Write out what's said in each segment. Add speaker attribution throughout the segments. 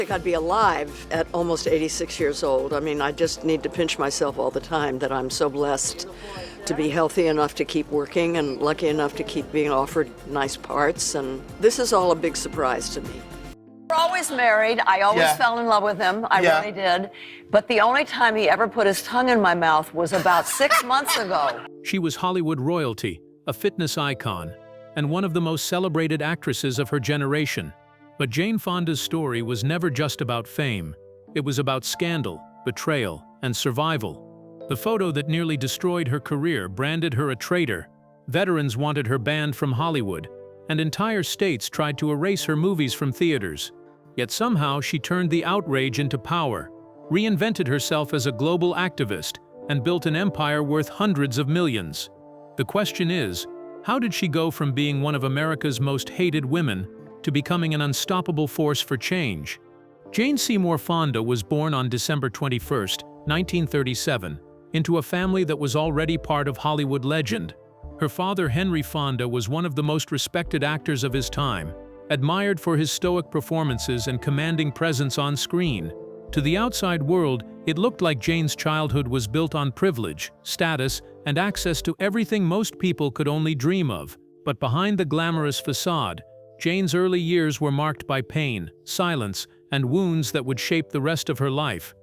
Speaker 1: I think I'd be alive at almost 86 years old. I mean, I just need to pinch myself all the time that I'm so blessed to be healthy enough to keep working and lucky enough to keep being offered nice parts. And this is all a big surprise to me.
Speaker 2: We're always married. I always fell in love with him. I really did. But the only time he ever put his tongue in my mouth was about 6 months ago.
Speaker 3: She was Hollywood royalty, a fitness icon, and one of the most celebrated actresses of her generation. But Jane Fonda's story was never just about fame. It was about scandal, betrayal, and survival. The photo that nearly destroyed her career branded her a traitor. Veterans wanted her banned from Hollywood, and entire states tried to erase her movies from theaters. Yet somehow she turned the outrage into power, reinvented herself as a global activist, and built an empire worth hundreds of millions. The question is, how did she go from being one of America's most hated women to becoming an unstoppable force for change? Jane Seymour Fonda was born on December 21, 1937, into a family that was already part of Hollywood legend. Her father, Henry Fonda, was one of the most respected actors of his time, admired for his stoic performances and commanding presence on screen. To the outside world, it looked like Jane's childhood was built on privilege, status, and access to everything most people could only dream of. But behind the glamorous facade, Jane's early years were marked by pain, silence, and wounds that would shape the rest of her life.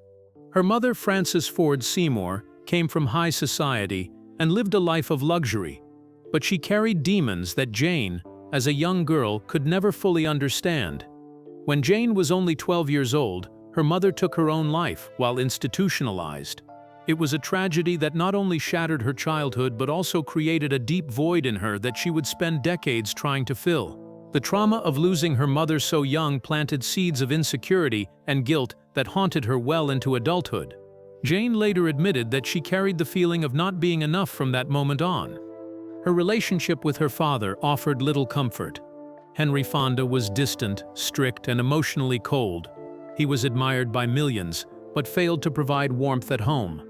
Speaker 3: Her mother, Frances Ford Seymour, came from high society and lived a life of luxury. But she carried demons that Jane, as a young girl, could never fully understand. When Jane was only 12 years old, her mother took her own life while institutionalized. It was a tragedy that not only shattered her childhood but also created a deep void in her that she would spend decades trying to fill. The trauma of losing her mother so young planted seeds of insecurity and guilt that haunted her well into adulthood. Jane later admitted that she carried the feeling of not being enough from that moment on. Her relationship with her father offered little comfort. Henry Fonda was distant, strict, and emotionally cold. He was admired by millions, but failed to provide warmth at home.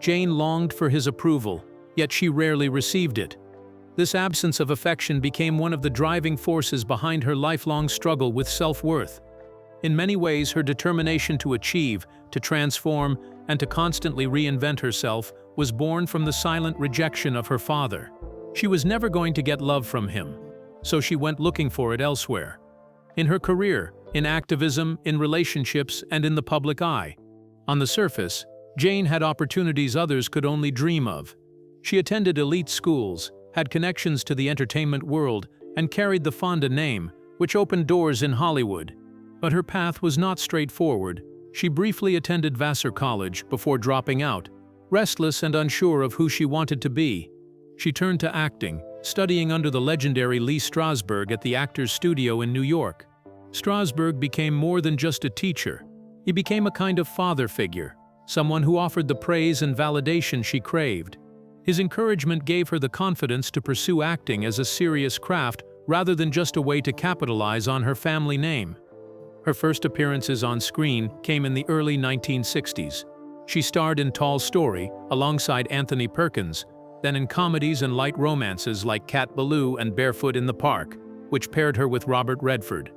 Speaker 3: Jane longed for his approval, yet she rarely received it. This absence of affection became one of the driving forces behind her lifelong struggle with self-worth. In many ways, her determination to achieve, to transform, and to constantly reinvent herself was born from the silent rejection of her father. She was never going to get love from him, so she went looking for it elsewhere. In her career, in activism, in relationships, and in the public eye. On the surface, Jane had opportunities others could only dream of. She attended elite schools, had connections to the entertainment world, and carried the Fonda name, which opened doors in Hollywood. But her path was not straightforward. She briefly attended Vassar College before dropping out, restless and unsure of who she wanted to be. She turned to acting, studying under the legendary Lee Strasberg at the Actors Studio in New York. Strasberg became more than just a teacher. He became a kind of father figure, someone who offered the praise and validation she craved. His encouragement gave her the confidence to pursue acting as a serious craft rather than just a way to capitalize on her family name. Her first appearances on screen came in the early 1960s. She starred in Tall Story alongside Anthony Perkins, then in comedies and light romances like Cat Ballou and Barefoot in the Park, which paired her with Robert Redford.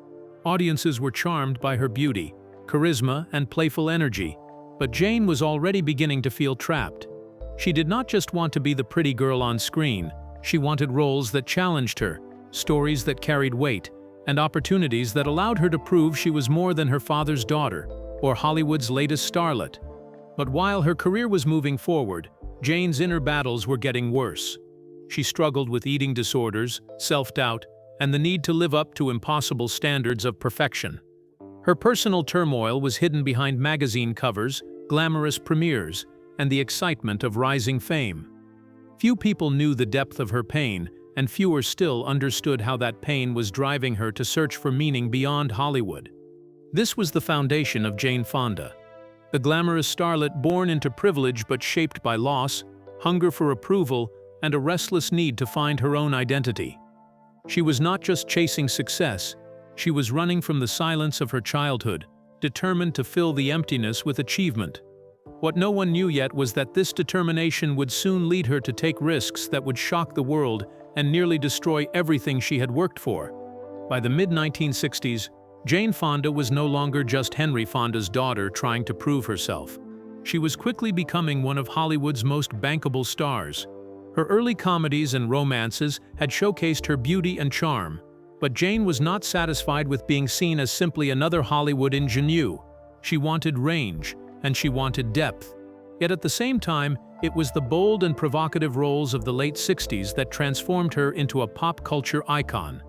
Speaker 3: Audiences were charmed by her beauty, charisma, and playful energy, but Jane was already beginning to feel trapped. She did not just want to be the pretty girl on screen, she wanted roles that challenged her, stories that carried weight, and opportunities that allowed her to prove she was more than her father's daughter, or Hollywood's latest starlet. But while her career was moving forward, Jane's inner battles were getting worse. She struggled with eating disorders, self-doubt, and the need to live up to impossible standards of perfection. Her personal turmoil was hidden behind magazine covers, glamorous premieres, and the excitement of rising fame. Few people knew the depth of her pain, and fewer still understood how that pain was driving her to search for meaning beyond Hollywood. This was the foundation of Jane Fonda, the glamorous starlet born into privilege but shaped by loss, hunger for approval, and a restless need to find her own identity. She was not just chasing success, she was running from the silence of her childhood, determined to fill the emptiness with achievement. What no one knew yet was that this determination would soon lead her to take risks that would shock the world and nearly destroy everything she had worked for. By the mid-1960s, Jane Fonda was no longer just Henry Fonda's daughter trying to prove herself. She was quickly becoming one of Hollywood's most bankable stars. Her early comedies and romances had showcased her beauty and charm, but Jane was not satisfied with being seen as simply another Hollywood ingenue. She wanted range, and she wanted depth. Yet at the same time, it was the bold and provocative roles of the late 60s that transformed her into a pop culture icon.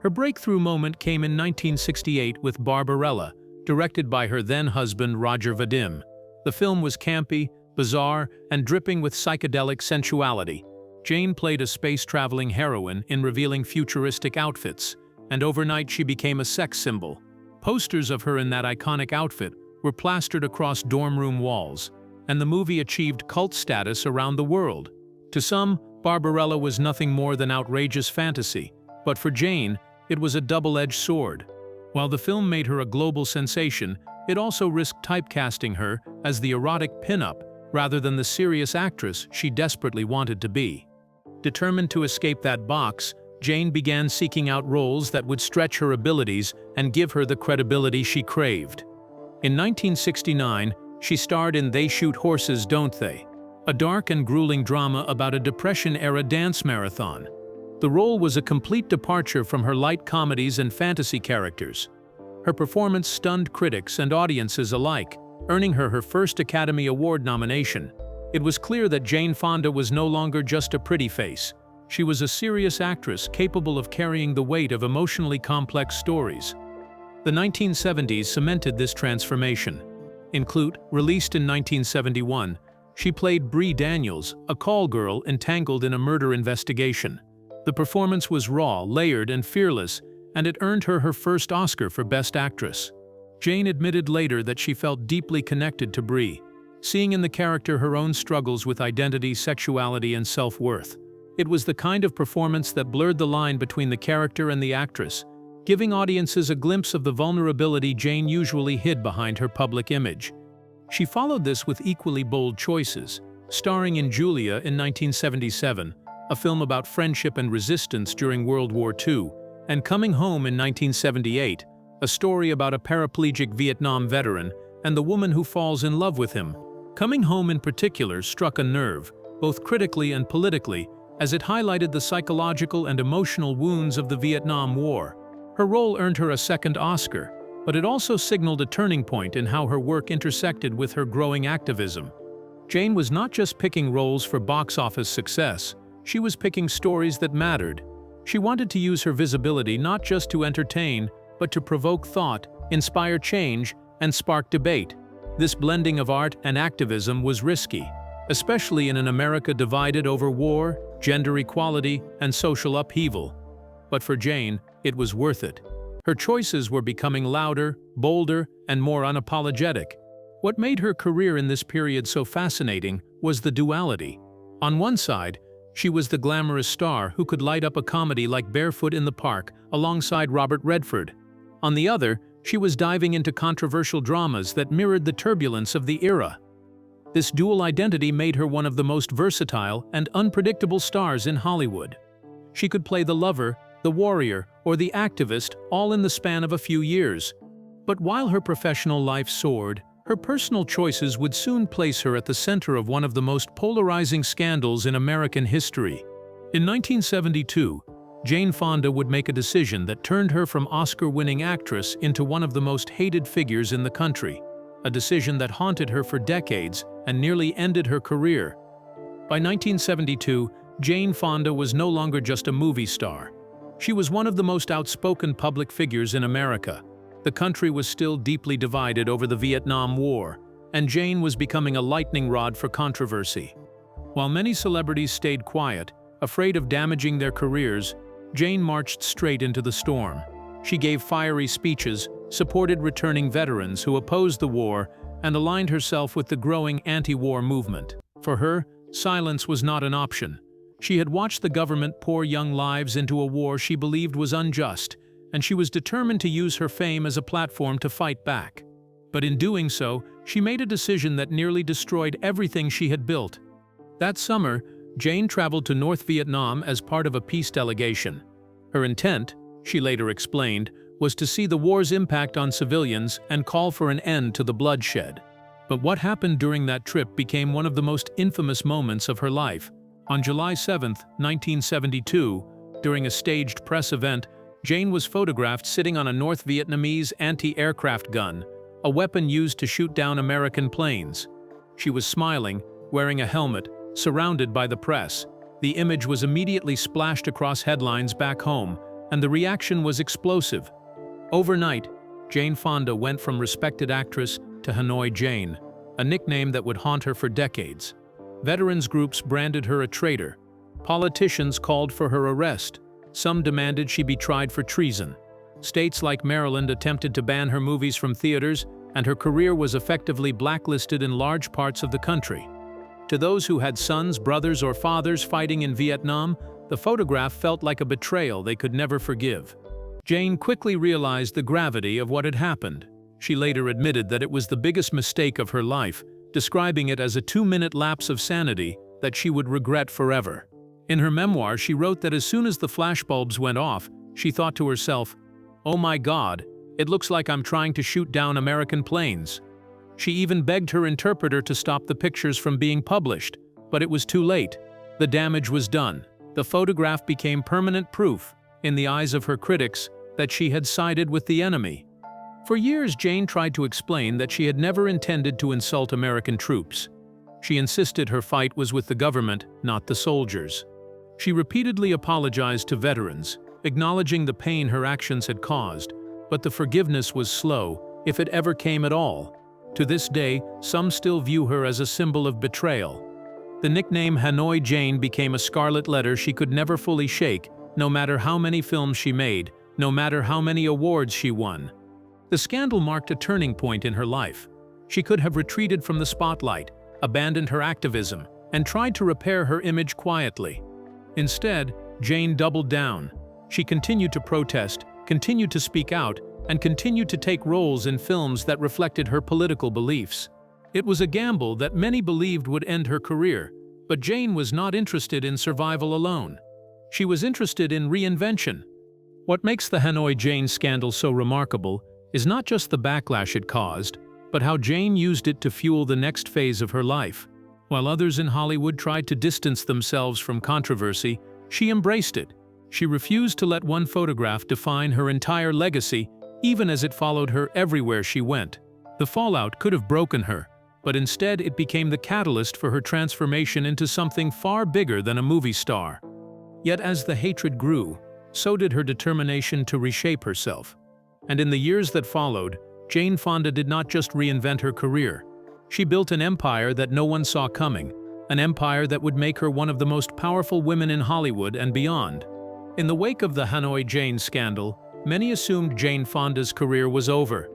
Speaker 3: Her breakthrough moment came in 1968 with Barbarella, directed by her then-husband Roger Vadim. The film was campy, bizarre, and dripping with psychedelic sensuality. Jane played a space-traveling heroine in revealing futuristic outfits, and overnight she became a sex symbol. Posters of her in that iconic outfit were plastered across dorm room walls, and the movie achieved cult status around the world. To some, Barbarella was nothing more than outrageous fantasy, but for Jane, it was a double-edged sword. While the film made her a global sensation, it also risked typecasting her as the erotic pinup rather than the serious actress she desperately wanted to be. Determined to escape that box, Jane began seeking out roles that would stretch her abilities and give her the credibility she craved. In 1969, she starred in They Shoot Horses, Don't They?, a dark and grueling drama about a Depression-era dance marathon. The role was a complete departure from her light comedies and fantasy characters. Her performance stunned critics and audiences alike, earning her her first Academy Award nomination. It was clear that Jane Fonda was no longer just a pretty face. She was a serious actress capable of carrying the weight of emotionally complex stories. The 1970s cemented this transformation. In Clute, released in 1971, she played Bree Daniels, a call girl entangled in a murder investigation. The performance was raw, layered, and fearless, and it earned her her first Oscar for Best Actress. Jane admitted later that she felt deeply connected to Bree, seeing in the character her own struggles with identity, sexuality, and self-worth. It was the kind of performance that blurred the line between the character and the actress, giving audiences a glimpse of the vulnerability Jane usually hid behind her public image. She followed this with equally bold choices, starring in Julia in 1977, a film about friendship and resistance during World War II, and Coming Home in 1978, a story about a paraplegic Vietnam veteran and the woman who falls in love with him. Coming Home in particular struck a nerve, both critically and politically, as it highlighted the psychological and emotional wounds of the Vietnam War. Her role earned her a second Oscar, but it also signaled a turning point in how her work intersected with her growing activism. Jane was not just picking roles for box office success, she was picking stories that mattered. She wanted to use her visibility not just to entertain, but to provoke thought, inspire change, and spark debate. This blending of art and activism was risky, especially in an America divided over war, gender equality, and social upheaval. But for Jane, it was worth it. Her choices were becoming louder, bolder, and more unapologetic. What made her career in this period so fascinating was the duality. On one side, she was the glamorous star who could light up a comedy like Barefoot in the Park alongside Robert Redford. On the other, she was diving into controversial dramas that mirrored the turbulence of the era. This dual identity made her one of the most versatile and unpredictable stars in Hollywood. She could play the lover, the warrior, or the activist all in the span of a few years. But while her professional life soared, her personal choices would soon place her at the center of one of the most polarizing scandals in American history. In 1972, Jane Fonda would make a decision that turned her from Oscar-winning actress into one of the most hated figures in the country, a decision that haunted her for decades and nearly ended her career. By 1972, Jane Fonda was no longer just a movie star. She was one of the most outspoken public figures in America. The country was still deeply divided over the Vietnam War, and Jane was becoming a lightning rod for controversy. While many celebrities stayed quiet, afraid of damaging their careers, Jane marched straight into the storm. She gave fiery speeches, supported returning veterans who opposed the war, and aligned herself with the growing anti-war movement. For her, silence was not an option. She had watched the government pour young lives into a war she believed was unjust, and she was determined to use her fame as a platform to fight back. But in doing so, she made a decision that nearly destroyed everything she had built. That summer, Jane traveled to North Vietnam as part of a peace delegation. Her intent, she later explained, was to see the war's impact on civilians and call for an end to the bloodshed. But what happened during that trip became one of the most infamous moments of her life. On July 7, 1972, during a staged press event, Jane was photographed sitting on a North Vietnamese anti-aircraft gun, a weapon used to shoot down American planes. She was smiling, wearing a helmet, surrounded by the press. The image was immediately splashed across headlines back home, and the reaction was explosive. Overnight, Jane Fonda went from respected actress to Hanoi Jane, a nickname that would haunt her for decades. Veterans groups branded her a traitor. Politicians called for her arrest. Some demanded she be tried for treason. States like Maryland attempted to ban her movies from theaters, and her career was effectively blacklisted in large parts of the country. To those who had sons, brothers, or fathers fighting in Vietnam, the photograph felt like a betrayal they could never forgive. Jane quickly realized the gravity of what had happened. She later admitted that it was the biggest mistake of her life, describing it as a 2-minute lapse of sanity that she would regret forever. In her memoir, she wrote that as soon as the flashbulbs went off, she thought to herself, "Oh my God, it looks like I'm trying to shoot down American planes." She even begged her interpreter to stop the pictures from being published, but it was too late. The damage was done. The photograph became permanent proof, in the eyes of her critics, that she had sided with the enemy. For years, Jane tried to explain that she had never intended to insult American troops. She insisted her fight was with the government, not the soldiers. She repeatedly apologized to veterans, acknowledging the pain her actions had caused, but the forgiveness was slow, if it ever came at all. To this day, some still view her as a symbol of betrayal. The nickname Hanoi Jane became a scarlet letter she could never fully shake, no matter how many films she made, no matter how many awards she won. The scandal marked a turning point in her life. She could have retreated from the spotlight, abandoned her activism, and tried to repair her image quietly. Instead, Jane doubled down. She continued to protest, continued to speak out, and continued to take roles in films that reflected her political beliefs. It was a gamble that many believed would end her career, but Jane was not interested in survival alone. She was interested in reinvention. What makes the Hanoi Jane scandal so remarkable is not just the backlash it caused, but how Jane used it to fuel the next phase of her life. While others in Hollywood tried to distance themselves from controversy, she embraced it. She refused to let one photograph define her entire legacy, even as it followed her everywhere she went. The fallout could have broken her, but instead it became the catalyst for her transformation into something far bigger than a movie star. Yet as the hatred grew, so did her determination to reshape herself. And in the years that followed, Jane Fonda did not just reinvent her career. She built an empire that no one saw coming, an empire that would make her one of the most powerful women in Hollywood and beyond. In the wake of the Hanoi Jane scandal, many assumed Jane Fonda's career was over.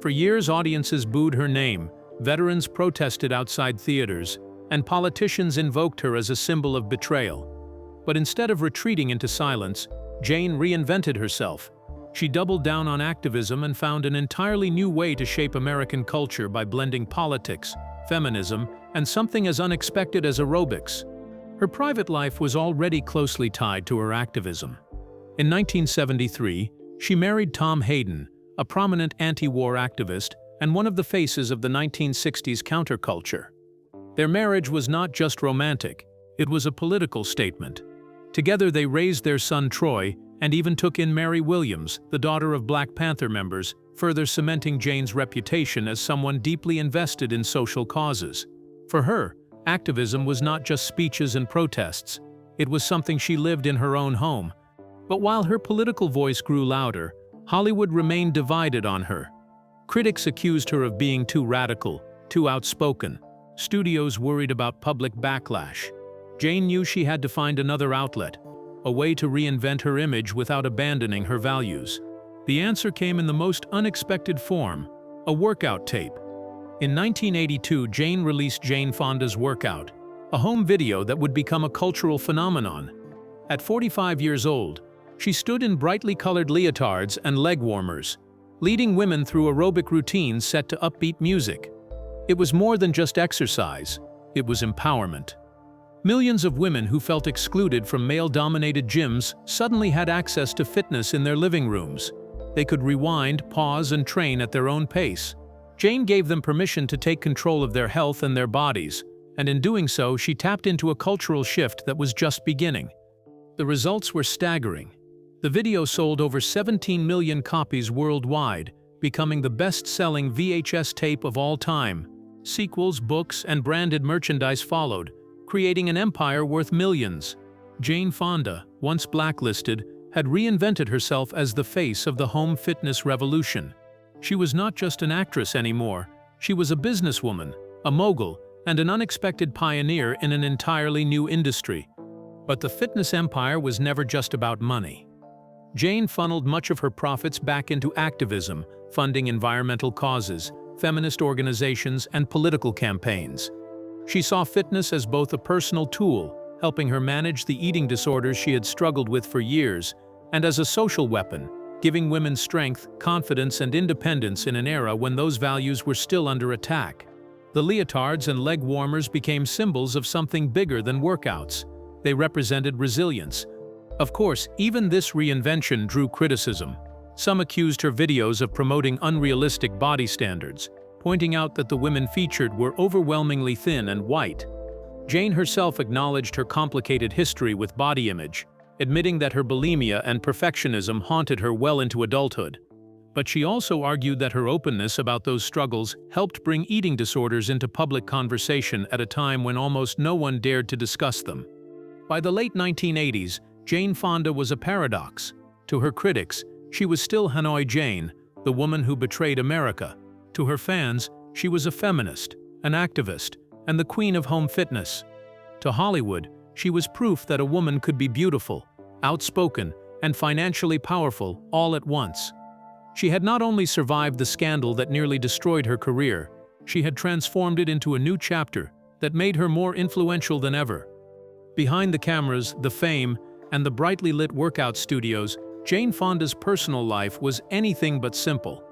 Speaker 3: For years, audiences booed her name, veterans protested outside theaters, and politicians invoked her as a symbol of betrayal. But instead of retreating into silence, Jane reinvented herself. She doubled down on activism and found an entirely new way to shape American culture by blending politics, feminism, and something as unexpected as aerobics. Her private life was already closely tied to her activism. In 1973, she married Tom Hayden, a prominent anti-war activist and one of the faces of the 1960s counterculture. Their marriage was not just romantic, it was a political statement. Together they raised their son Troy and even took in Mary Williams, the daughter of Black Panther members, further cementing Jane's reputation as someone deeply invested in social causes. For her, activism was not just speeches and protests, it was something she lived in her own home. But while her political voice grew louder, Hollywood remained divided on her. Critics accused her of being too radical, too outspoken. Studios worried about public backlash. Jane knew she had to find another outlet, a way to reinvent her image without abandoning her values. The answer came in the most unexpected form, a workout tape. In 1982, Jane released Jane Fonda's Workout, a home video that would become a cultural phenomenon. At 45 years old, she stood in brightly colored leotards and leg warmers, leading women through aerobic routines set to upbeat music. It was more than just exercise, it was empowerment. Millions of women who felt excluded from male-dominated gyms suddenly had access to fitness in their living rooms. They could rewind, pause, and train at their own pace. Jane gave them permission to take control of their health and their bodies, and in doing so, she tapped into a cultural shift that was just beginning. The results were staggering. The video sold over 17 million copies worldwide, becoming the best-selling VHS tape of all time. Sequels, books, and branded merchandise followed, creating an empire worth millions. Jane Fonda, once blacklisted, had reinvented herself as the face of the home fitness revolution. She was not just an actress anymore, she was a businesswoman, a mogul, and an unexpected pioneer in an entirely new industry. But the fitness empire was never just about money. Jane funneled much of her profits back into activism, funding environmental causes, feminist organizations, and political campaigns. She saw fitness as both a personal tool, helping her manage the eating disorders she had struggled with for years, and as a social weapon, giving women strength, confidence, and independence in an era when those values were still under attack. The leotards and leg warmers became symbols of something bigger than workouts. They represented resilience. Of course, even this reinvention drew criticism. Some accused her videos of promoting unrealistic body standards, pointing out that the women featured were overwhelmingly thin and white. Jane herself acknowledged her complicated history with body image, admitting that her bulimia and perfectionism haunted her well into adulthood. But she also argued that her openness about those struggles helped bring eating disorders into public conversation at a time when almost no one dared to discuss them. By the late 1980s, Jane Fonda was a paradox. To her critics, she was still Hanoi Jane, the woman who betrayed America. To her fans, she was a feminist, an activist, and the queen of home fitness. To Hollywood, she was proof that a woman could be beautiful, outspoken, and financially powerful all at once. She had not only survived the scandal that nearly destroyed her career, she had transformed it into a new chapter that made her more influential than ever. Behind the cameras, the fame, and the brightly lit workout studios, Jane Fonda's personal life was anything but simple.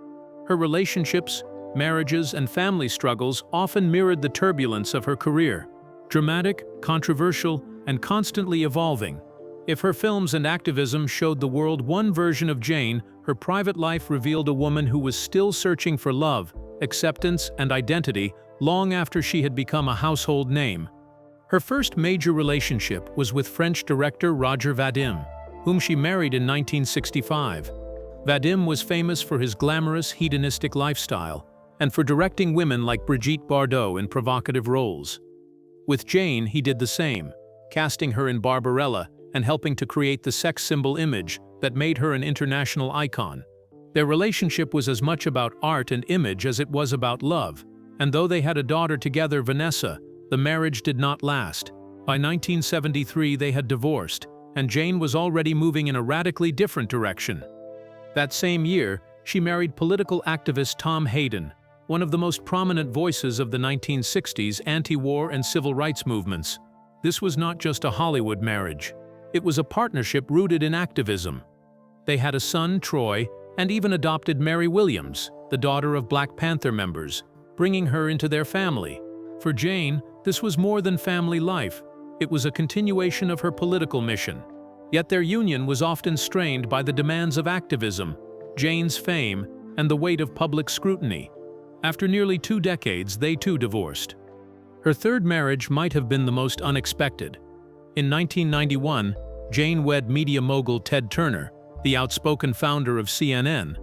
Speaker 3: Her relationships, marriages, and family struggles often mirrored the turbulence of her career. Dramatic, controversial, and constantly evolving. If her films and activism showed the world one version of Jane, her private life revealed a woman who was still searching for love, acceptance, and identity long after she had become a household name. Her first major relationship was with French director Roger Vadim, whom she married in 1965. Vadim was famous for his glamorous, hedonistic lifestyle, and for directing women like Brigitte Bardot in provocative roles. With Jane, he did the same, casting her in Barbarella and helping to create the sex symbol image that made her an international icon. Their relationship was as much about art and image as it was about love, and though they had a daughter together, Vanessa, the marriage did not last. By 1973, they had divorced, and Jane was already moving in a radically different direction. That same year, she married political activist Tom Hayden, one of the most prominent voices of the 1960s anti-war and civil rights movements. This was not just a Hollywood marriage. It was a partnership rooted in activism. They had a son, Troy, and even adopted Mary Williams, the daughter of Black Panther members, bringing her into their family. For Jane, this was more than family life. It was a continuation of her political mission. Yet their union was often strained by the demands of activism, Jane's fame, and the weight of public scrutiny. After nearly 2 decades, they too divorced. Her third marriage might have been the most unexpected. In 1991, Jane wed media mogul Ted Turner, the outspoken founder of CNN.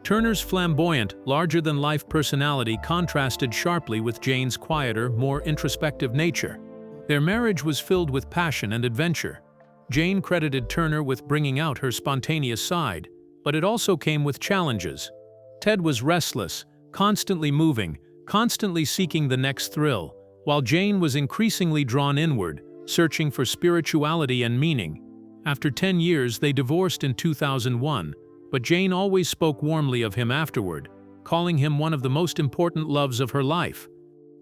Speaker 3: Turner's flamboyant, larger-than-life personality contrasted sharply with Jane's quieter, more introspective nature. Their marriage was filled with passion and adventure. Jane credited Turner with bringing out her spontaneous side, but it also came with challenges. Ted was restless, constantly moving, constantly seeking the next thrill, while Jane was increasingly drawn inward, searching for spirituality and meaning. After 10 years, they divorced in 2001, but Jane always spoke warmly of him afterward, calling him one of the most important loves of her life.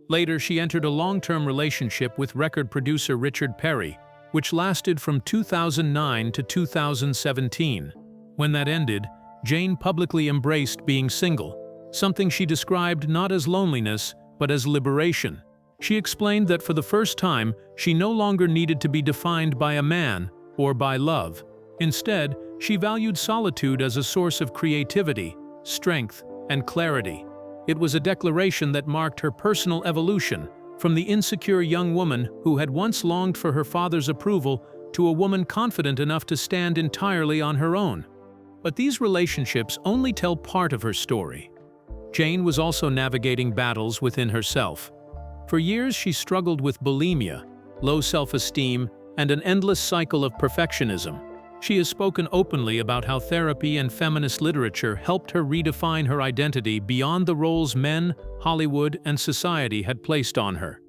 Speaker 3: Later, she entered a long-term relationship with record producer Richard Perry, which lasted from 2009 to 2017. When that ended, Jane publicly embraced being single, something she described not as loneliness, but as liberation. She explained that for the first time, she no longer needed to be defined by a man or by love. Instead, She valued solitude as a source of creativity, strength, and clarity. It was a declaration that marked her personal evolution from the insecure young woman who had once longed for her father's approval to a woman confident enough to stand entirely on her own. But these relationships only tell part of her story. Jane was also navigating battles within herself. For years she struggled with bulimia, low self-esteem, and an endless cycle of perfectionism. She has spoken openly about how therapy and feminist literature helped her redefine her identity beyond the roles men, Hollywood, and society had placed on her.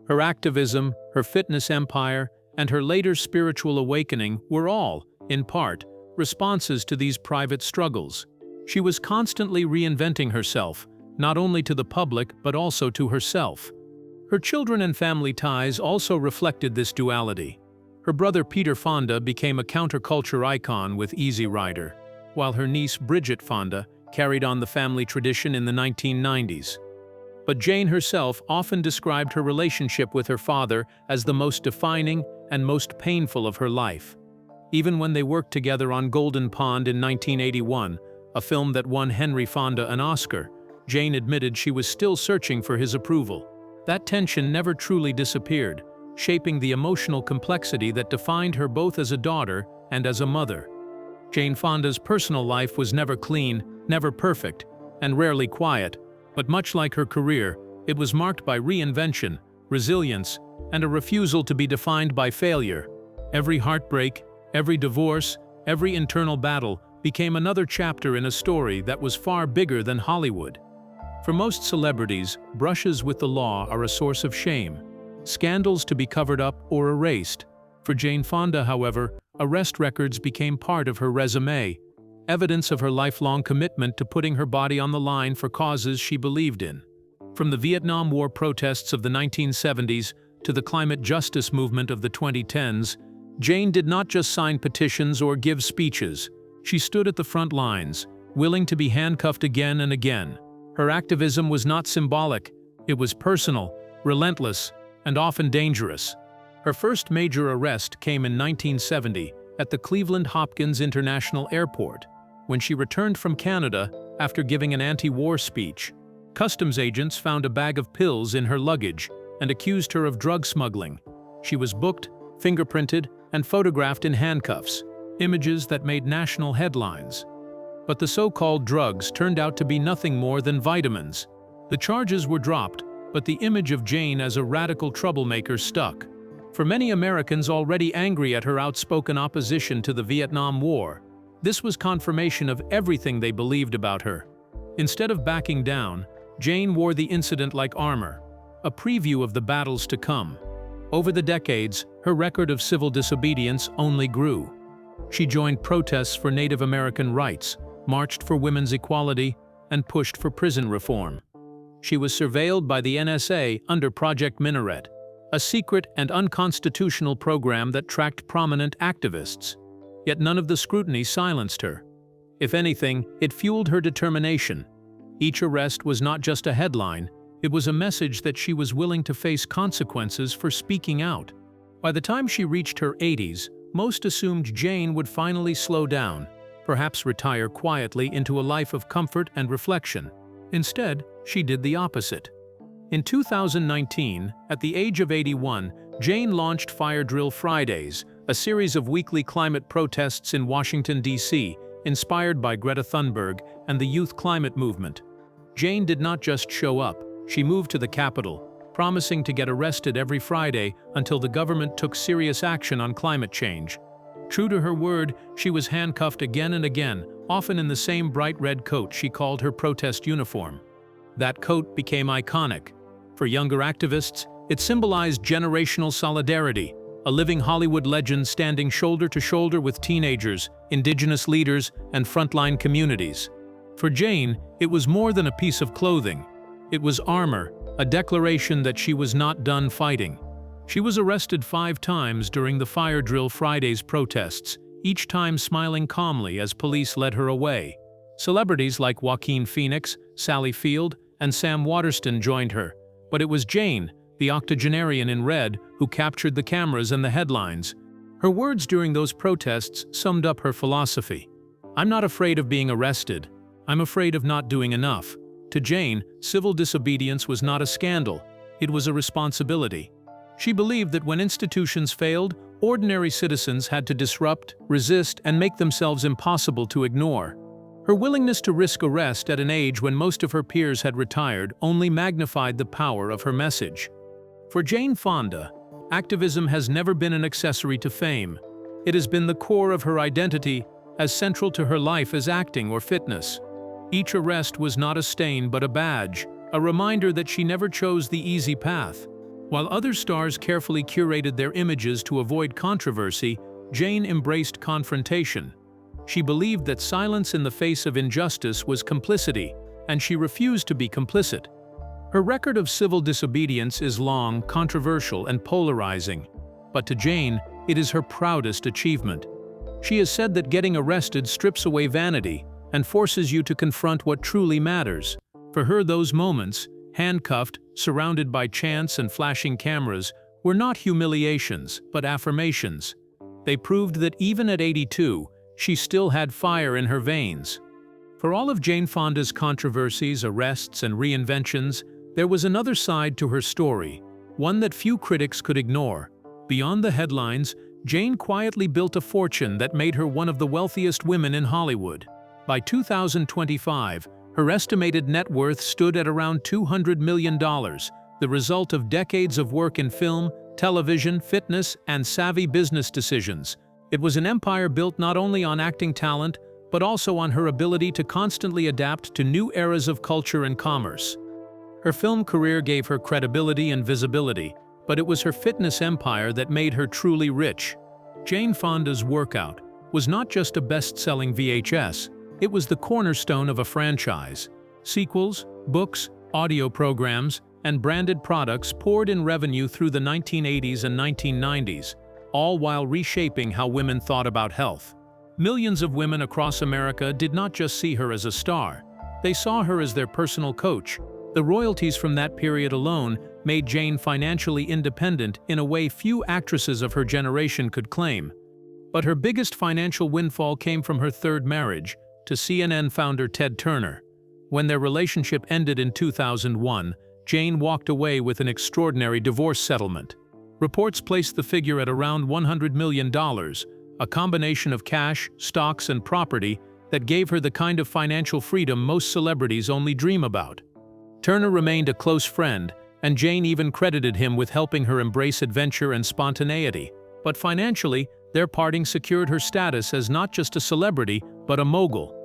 Speaker 3: Her activism, her fitness empire, and her later spiritual awakening were all, in part, responses to these private struggles. She was constantly reinventing herself, not only to the public but also to herself. Her children and family ties also reflected this duality. Her brother Peter Fonda became a counterculture icon with Easy Rider, while her niece Bridget Fonda carried on the family tradition in the 1990s. But Jane herself often described her relationship with her father as the most defining and most painful of her life. Even when they worked together on Golden Pond in 1981, a film that won Henry Fonda an Oscar, Jane admitted she was still searching for his approval. That tension never truly disappeared, shaping the emotional complexity that defined her both as a daughter and as a mother. Jane Fonda's personal life was never clean, never perfect, and rarely quiet, but much like her career, it was marked by reinvention, resilience, and a refusal to be defined by failure. Every heartbreak, every divorce, every internal battle became another chapter in a story that was far bigger than Hollywood. For most celebrities, brushes with the law are a source of shame, scandals to be covered up or erased. For Jane Fonda, however, arrest records became part of her resume, evidence of her lifelong commitment to putting her body on the line for causes she believed in. From the Vietnam War protests of the 1970s to the climate justice movement of the 2010s, Jane did not just sign petitions or give speeches. She stood at the front lines, willing to be handcuffed again and again. Her activism was not symbolic, it was personal, relentless, and often dangerous. Her first major arrest came in 1970 at the Cleveland Hopkins International Airport, when she returned from Canada after giving an anti-war speech. Customs agents found a bag of pills in her luggage and accused her of drug smuggling. She was booked, fingerprinted, and photographed in handcuffs, images that made national headlines. But the so-called drugs turned out to be nothing more than vitamins. The charges were dropped, but the image of Jane as a radical troublemaker stuck. For many Americans already angry at her outspoken opposition to the Vietnam War, this was confirmation of everything they believed about her. Instead of backing down, Jane wore the incident like armor, a preview of the battles to come. Over the decades, her record of civil disobedience only grew. She joined protests for Native American rights, marched for women's equality, and pushed for prison reform. She was surveilled by the NSA under Project Minaret, a secret and unconstitutional program that tracked prominent activists. Yet none of the scrutiny silenced her. If anything, it fueled her determination. Each arrest was not just a headline, it was a message that she was willing to face consequences for speaking out. By the time she reached her 80s, most assumed Jane would finally slow down, perhaps retire quietly into a life of comfort and reflection. Instead, she did the opposite. In 2019, at the age of 81, Jane launched Fire Drill Fridays, a series of weekly climate protests in Washington, D.C., inspired by Greta Thunberg and the youth climate movement. Jane did not just show up, she moved to the Capitol, promising to get arrested every Friday until the government took serious action on climate change. True to her word, she was handcuffed again and again, often in the same bright red coat she called her protest uniform. That coat became iconic. For younger activists, it symbolized generational solidarity, a living Hollywood legend standing shoulder to shoulder with teenagers, indigenous leaders, and frontline communities. For Jane, it was more than a piece of clothing. It was armor, a declaration that she was not done fighting. She was arrested 5 times during the Fire Drill Fridays protests, each time smiling calmly as police led her away. Celebrities like Joaquin Phoenix, Sally Field, and Sam Waterston joined her, but it was Jane, the octogenarian in red, who captured the cameras and the headlines. Her words during those protests summed up her philosophy. "I'm not afraid of being arrested. I'm afraid of not doing enough." To Jane, civil disobedience was not a scandal, it was a responsibility. She believed that when institutions failed, ordinary citizens had to disrupt, resist, and make themselves impossible to ignore. Her willingness to risk arrest at an age when most of her peers had retired only magnified the power of her message. For Jane Fonda, activism has never been an accessory to fame. It has been the core of her identity, as central to her life as acting or fitness. Each arrest was not a stain but a badge, a reminder that she never chose the easy path. While other stars carefully curated their images to avoid controversy, Jane embraced confrontation. She believed that silence in the face of injustice was complicity, and she refused to be complicit. Her record of civil disobedience is long, controversial, and polarizing, but to Jane, it is her proudest achievement. She has said that getting arrested strips away vanity and forces you to confront what truly matters. For her, those moments, handcuffed, surrounded by chants and flashing cameras, were not humiliations, but affirmations. They proved that even at 82, she still had fire in her veins. For all of Jane Fonda's controversies, arrests, and reinventions, there was another side to her story, one that few critics could ignore. Beyond the headlines, Jane quietly built a fortune that made her one of the wealthiest women in Hollywood. By 2025, her estimated net worth stood at around $200 million, the result of decades of work in film, television, fitness, and savvy business decisions. It was an empire built not only on acting talent, but also on her ability to constantly adapt to new eras of culture and commerce. Her film career gave her credibility and visibility, but it was her fitness empire that made her truly rich. Jane Fonda's Workout was not just a best-selling VHS, it was the cornerstone of a franchise. Sequels, books, audio programs, and branded products poured in revenue through the 1980s and 1990s, all while reshaping how women thought about health. Millions of women across America did not just see her as a star, they saw her as their personal coach. The royalties from that period alone made Jane financially independent in a way few actresses of her generation could claim. But her biggest financial windfall came from her third marriage, to CNN founder Ted Turner. When their relationship ended in 2001, Jane walked away with an extraordinary divorce settlement. Reports placed the figure at around $100 million, a combination of cash, stocks, and property that gave her the kind of financial freedom most celebrities only dream about. Turner remained a close friend, and Jane even credited him with helping her embrace adventure and spontaneity. But financially, their parting secured her status as not just a celebrity, but a mogul.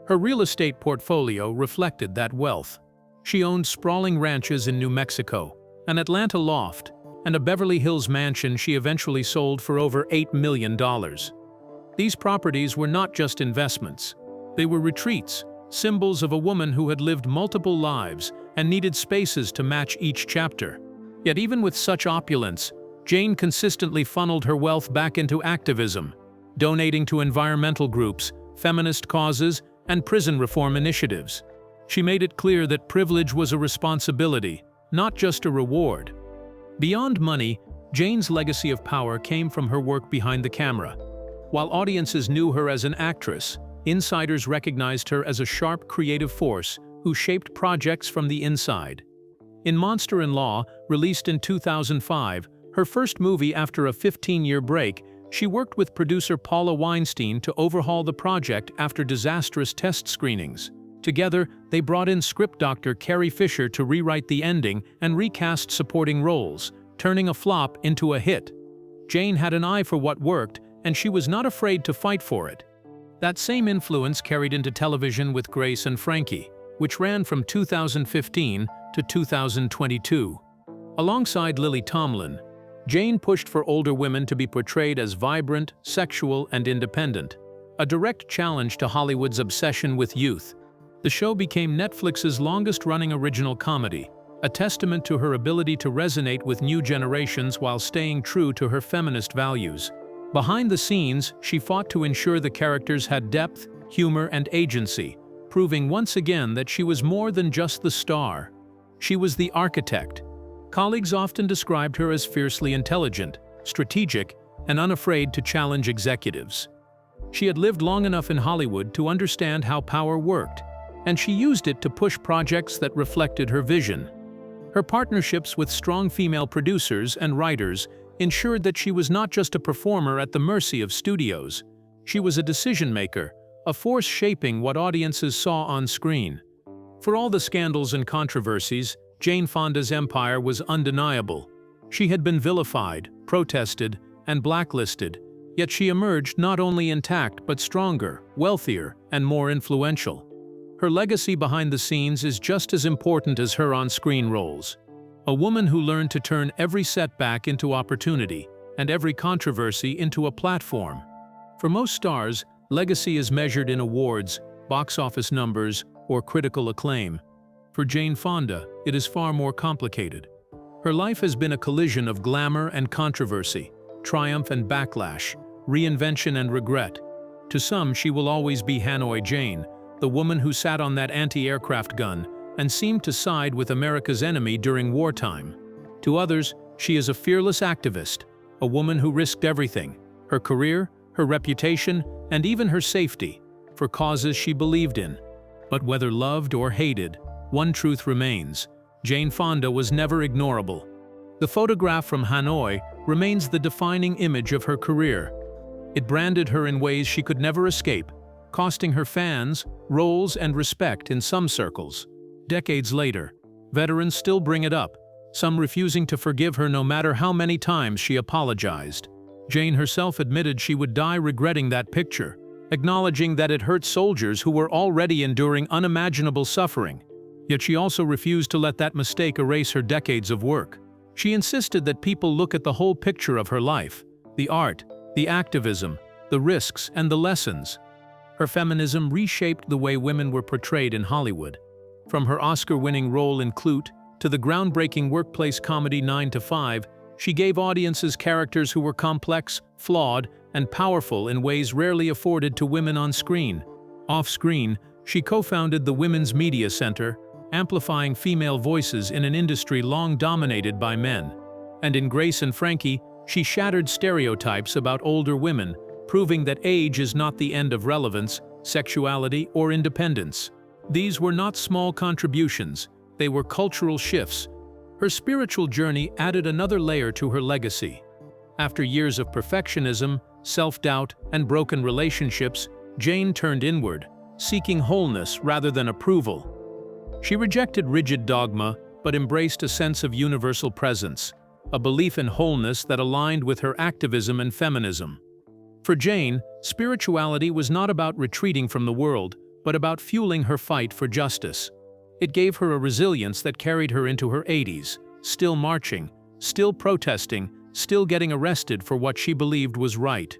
Speaker 3: Her real estate portfolio reflected that wealth. She owned sprawling ranches in New Mexico, an Atlanta loft, and a Beverly Hills mansion she eventually sold for over $8 million. These properties were not just investments. They were retreats, symbols of a woman who had lived multiple lives and needed spaces to match each chapter. Yet even with such opulence, Jane consistently funneled her wealth back into activism, donating to environmental groups, feminist causes, and prison reform initiatives. She made it clear that privilege was a responsibility, not just a reward. Beyond money, Jane's legacy of power came from her work behind the camera. While audiences knew her as an actress, insiders recognized her as a sharp creative force who shaped projects from the inside. In Monster-in-Law, released in 2005, her first movie after a 15-year break, she worked with producer Paula Weinstein to overhaul the project after disastrous test screenings. Together, they brought in script doctor Carrie Fisher to rewrite the ending and recast supporting roles, turning a flop into a hit. Jane had an eye for what worked, and she was not afraid to fight for it. That same influence carried into television with Grace and Frankie, which ran from 2015 to 2022. Alongside Lily Tomlin, Jane pushed for older women to be portrayed as vibrant, sexual, and independent, a direct challenge to Hollywood's obsession with youth. The show became Netflix's longest-running original comedy, a testament to her ability to resonate with new generations while staying true to her feminist values. Behind the scenes, she fought to ensure the characters had depth, humor, and agency, proving once again that she was more than just the star. She was the architect. Colleagues often described her as fiercely intelligent, strategic, and unafraid to challenge executives. She had lived long enough in Hollywood to understand how power worked, and she used it to push projects that reflected her vision. Her partnerships with strong female producers and writers ensured that she was not just a performer at the mercy of studios. She was a decision-maker, a force shaping what audiences saw on screen. For all the scandals and controversies, Jane Fonda's empire was undeniable. She had been vilified, protested, and blacklisted, yet she emerged not only intact but stronger, wealthier, and more influential. Her legacy behind the scenes is just as important as her on-screen roles. A woman who learned to turn every setback into opportunity, and every controversy into a platform. For most stars, legacy is measured in awards, box office numbers, or critical acclaim. For Jane Fonda, it is far more complicated. Her life has been a collision of glamour and controversy, triumph and backlash, reinvention and regret. To some, she will always be Hanoi Jane, the woman who sat on that anti-aircraft gun and seemed to side with America's enemy during wartime. To others, she is a fearless activist, a woman who risked everything, her career, her reputation, and even her safety, for causes she believed in. But whether loved or hated, one truth remains: Jane Fonda was never ignorable. The photograph from Hanoi remains the defining image of her career. It branded her in ways she could never escape, costing her fans, roles, and respect in some circles. Decades later, veterans still bring it up, some refusing to forgive her no matter how many times she apologized. Jane herself admitted she would die regretting that picture, acknowledging that it hurt soldiers who were already enduring unimaginable suffering. Yet she also refused to let that mistake erase her decades of work. She insisted that people look at the whole picture of her life: the art, the activism, the risks, and the lessons. Her feminism reshaped the way women were portrayed in Hollywood. From her Oscar-winning role in Clute to the groundbreaking workplace comedy 9 to 5, she gave audiences characters who were complex, flawed, and powerful in ways rarely afforded to women on screen. Off-screen, she co-founded the Women's Media Center, amplifying female voices in an industry long dominated by men. And in Grace and Frankie, she shattered stereotypes about older women, proving that age is not the end of relevance, sexuality, or independence. These were not small contributions, they were cultural shifts. Her spiritual journey added another layer to her legacy. After years of perfectionism, self-doubt, and broken relationships, Jane turned inward, seeking wholeness rather than approval. She rejected rigid dogma, but embraced a sense of universal presence, a belief in wholeness that aligned with her activism and feminism. For Jane, spirituality was not about retreating from the world, but about fueling her fight for justice. It gave her a resilience that carried her into her 80s, still marching, still protesting, still getting arrested for what she believed was right.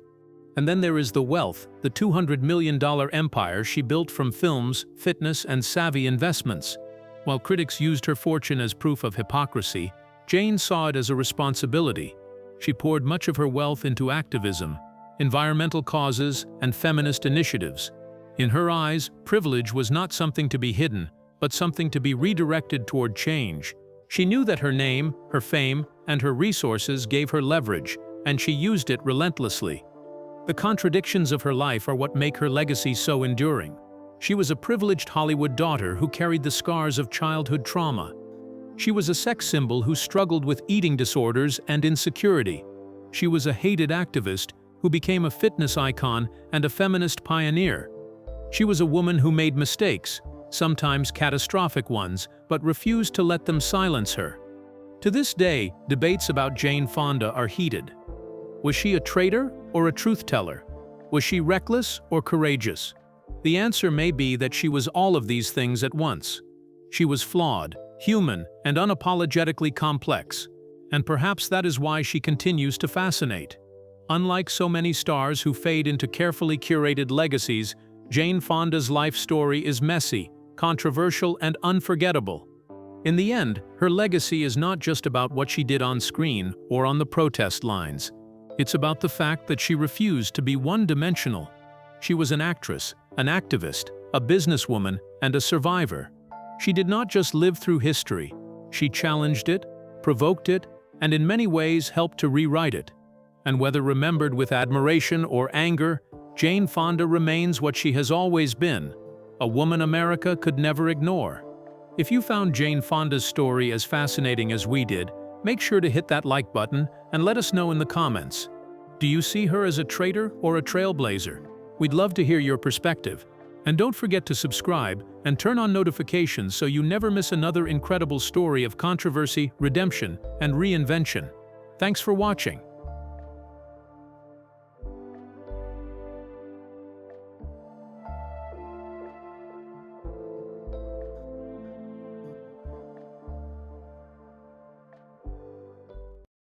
Speaker 3: And then there is the wealth, the $200 million empire she built from films, fitness, and savvy investments. While critics used her fortune as proof of hypocrisy, Jane saw it as a responsibility. She poured much of her wealth into activism, environmental causes, and feminist initiatives. In her eyes, privilege was not something to be hidden, but something to be redirected toward change. She knew that her name, her fame, and her resources gave her leverage, and she used it relentlessly. The contradictions of her life are what make her legacy so enduring. She was a privileged Hollywood daughter who carried the scars of childhood trauma. She was a sex symbol who struggled with eating disorders and insecurity. She was a hated activist who became a fitness icon and a feminist pioneer. She was a woman who made mistakes, sometimes catastrophic ones, but refused to let them silence her. To this day, debates about Jane Fonda are heated. Was she a traitor or a truth-teller? Was she reckless or courageous? The answer may be that she was all of these things at once. She was flawed, human, and unapologetically complex. And perhaps that is why she continues to fascinate. Unlike so many stars who fade into carefully curated legacies, Jane Fonda's life story is messy, controversial, and unforgettable. In the end, her legacy is not just about what she did on screen or on the protest lines. It's about the fact that she refused to be one-dimensional. She was an actress, an activist, a businesswoman, and a survivor. She did not just live through history. She challenged it, provoked it, and in many ways helped to rewrite it. And whether remembered with admiration or anger, Jane Fonda remains what she has always been, a woman America could never ignore. If you found Jane Fonda's story as fascinating as we did, make sure to hit that like button and let us know in the comments. Do you see her as a traitor or a trailblazer? We'd love to hear your perspective. And don't forget to subscribe and turn on notifications so you never miss another incredible story of controversy, redemption, and reinvention. Thanks for watching.